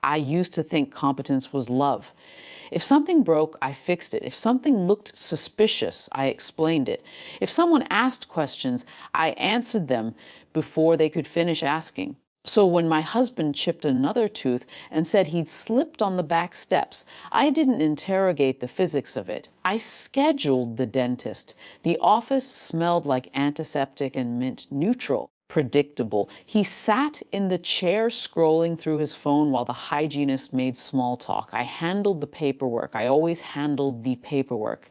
I used to think competence was love. If something broke, I fixed it. If something looked suspicious, I explained it. If someone asked questions, I answered them before they could finish asking. So when my husband chipped another tooth and said he'd slipped on the back steps, I didn't interrogate the physics of it. I scheduled the dentist. The office smelled like antiseptic and mint neutral. Predictable. He sat in the chair scrolling through his phone while the hygienist made small talk. I handled the paperwork. I always handled the paperwork.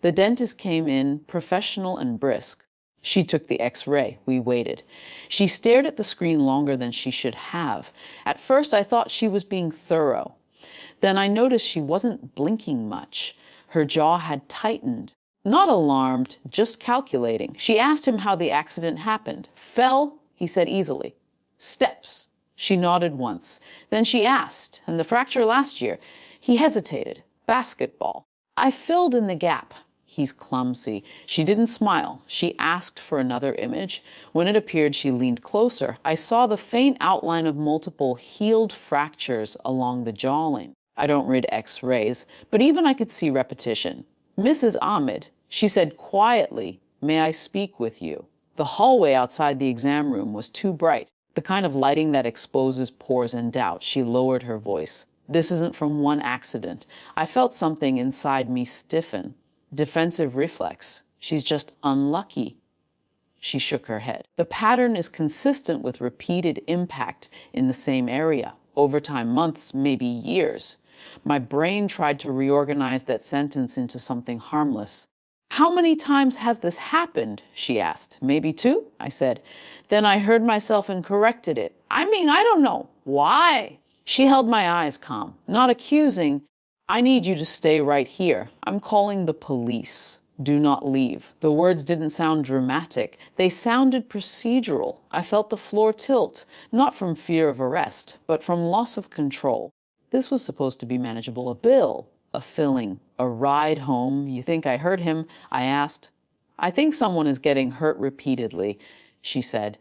The dentist came in, professional and brisk. She took the X-ray. We waited. She stared at the screen longer than she should have. At first, I thought she was being thorough. Then I noticed she wasn't blinking much. Her jaw had tightened. Not alarmed, just calculating. She asked him how the accident happened. Fell, he said easily. Steps. She nodded once. Then she asked, and the fracture last year? He hesitated. Basketball. I filled in the gap. He's clumsy. She didn't smile. She asked for another image. When it appeared, she leaned closer. I saw the faint outline of multiple healed fractures along the jawline. I don't read X-rays, but even I could see repetition. Mrs. Ahmed, she said quietly, "May I speak with you?" The hallway outside the exam room was too bright, the kind of lighting that exposes pores and doubt. She lowered her voice. "This isn't from one accident." I felt something inside me stiffen. Defensive reflex. She's just unlucky. She shook her head. The pattern is consistent with repeated impact in the same area, over time, months, maybe years. My brain tried to reorganize that sentence into something harmless. "How many times has this happened?" she asked. "Maybe 2," I said. Then I heard myself and corrected it. "I mean, I don't know. Why?" She held my eyes calm, not accusing. "I need you to stay right here. I'm calling the police. Do not leave." The words didn't sound dramatic. They sounded procedural. I felt the floor tilt, not from fear of arrest, but from loss of control. This was supposed to be manageable. A bill, a filling, a ride home. "You think I hurt him?" I asked. "I think someone is getting hurt repeatedly," she said.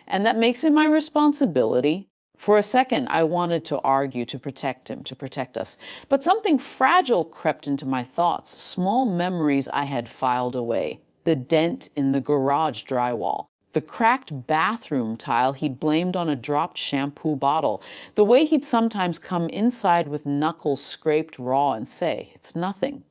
"And that makes it my responsibility." For a second, I wanted to argue, to protect him, to protect us. But something fragile crept into my thoughts, small memories I had filed away. The dent in the garage drywall. The cracked bathroom tile he'd blamed on a dropped shampoo bottle. The way he'd sometimes come inside with knuckles scraped raw and say, "It's nothing."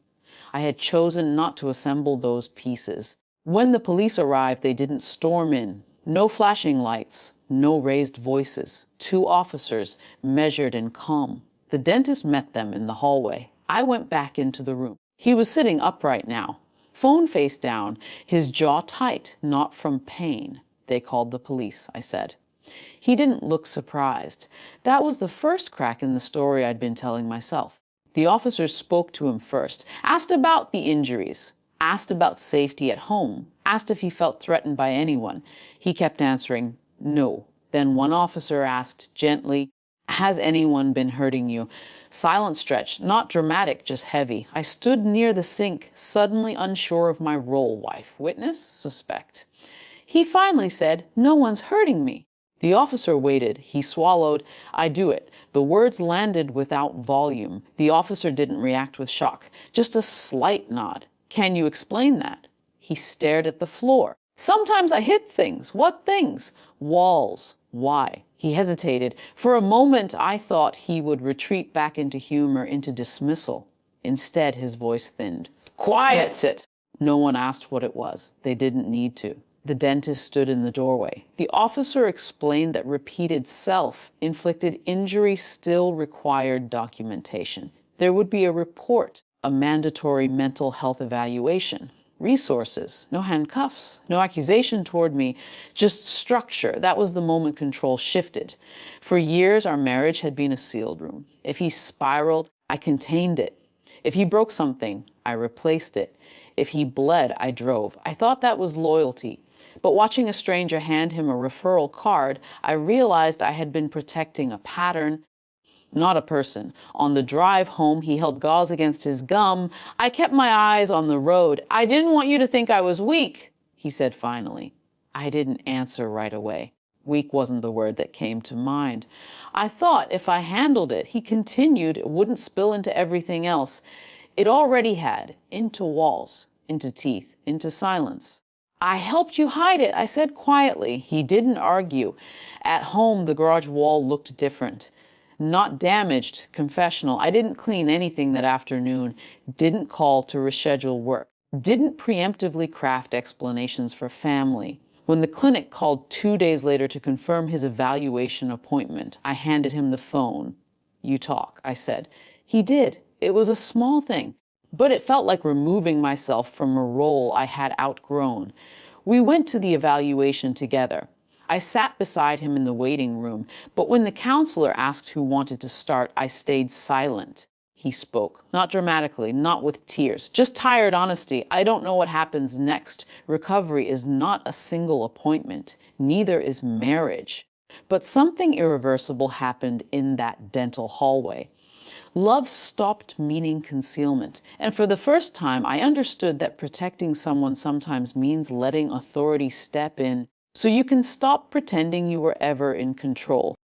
I had chosen not to assemble those pieces. When the police arrived, they didn't storm in. No flashing lights, no raised voices. 2 officers, measured and calm. The dentist met them in the hallway. I went back into the room. He was sitting upright now, phone face down, his jaw tight, not from pain. "They called the police," I said. He didn't look surprised. That was the first crack in the story I'd been telling myself. The officers spoke to him first, asked about the injuries, asked about safety at home, asked if he felt threatened by anyone. He kept answering, "No." Then one officer asked gently, "Has anyone been hurting you?" Silence stretched, not dramatic, just heavy. I stood near the sink, suddenly unsure of my role. Wife, witness, suspect. He finally said, "No one's hurting me." The officer waited. He swallowed. "I do it." The words landed without volume. The officer didn't react with shock, just a slight nod. "Can you explain that?" He stared at the floor. "Sometimes I hit things." "What things?" "Walls." "Why?" He hesitated. For a moment, I thought he would retreat back into humor, into dismissal. Instead, his voice thinned. "Quiet it!" No one asked what it was. They didn't need to. The dentist stood in the doorway. The officer explained that repeated self-inflicted injury still required documentation. There would be a report, a mandatory mental health evaluation. Resources, no handcuffs, no accusation toward me, just structure. That was the moment control shifted. For years, our marriage had been a sealed room. If he spiraled, I contained it. If he broke something, I replaced it. If he bled, I drove. I thought that was loyalty. But watching a stranger hand him a referral card, I realized I had been protecting a pattern, not a person. On the drive home, he held gauze against his gum. I kept my eyes on the road. "I didn't want you to think I was weak," he said finally. I didn't answer right away. Weak wasn't the word that came to mind. I thought if I handled it, he continued, it wouldn't spill into everything else. It already had, into walls, into teeth, into silence. I helped you hide it, I said quietly. He didn't argue. At home, the garage wall looked different. Not damaged, confessional. I didn't clean anything that afternoon, didn't call to reschedule work, didn't preemptively craft explanations for family. When the clinic called 2 days later to confirm his evaluation appointment, I handed him the phone. You talk, I said. He did. It was a small thing, but it felt like removing myself from a role I had outgrown. We went to the evaluation together. I sat beside him in the waiting room, but when the counselor asked who wanted to start, I stayed silent. He spoke, not dramatically, not with tears, just tired honesty. I don't know what happens next. Recovery is not a single appointment. Neither is marriage. But something irreversible happened in that dental hallway. Love stopped meaning concealment, and for the first time I understood that protecting someone sometimes means letting authority step in so you can stop pretending you were ever in control.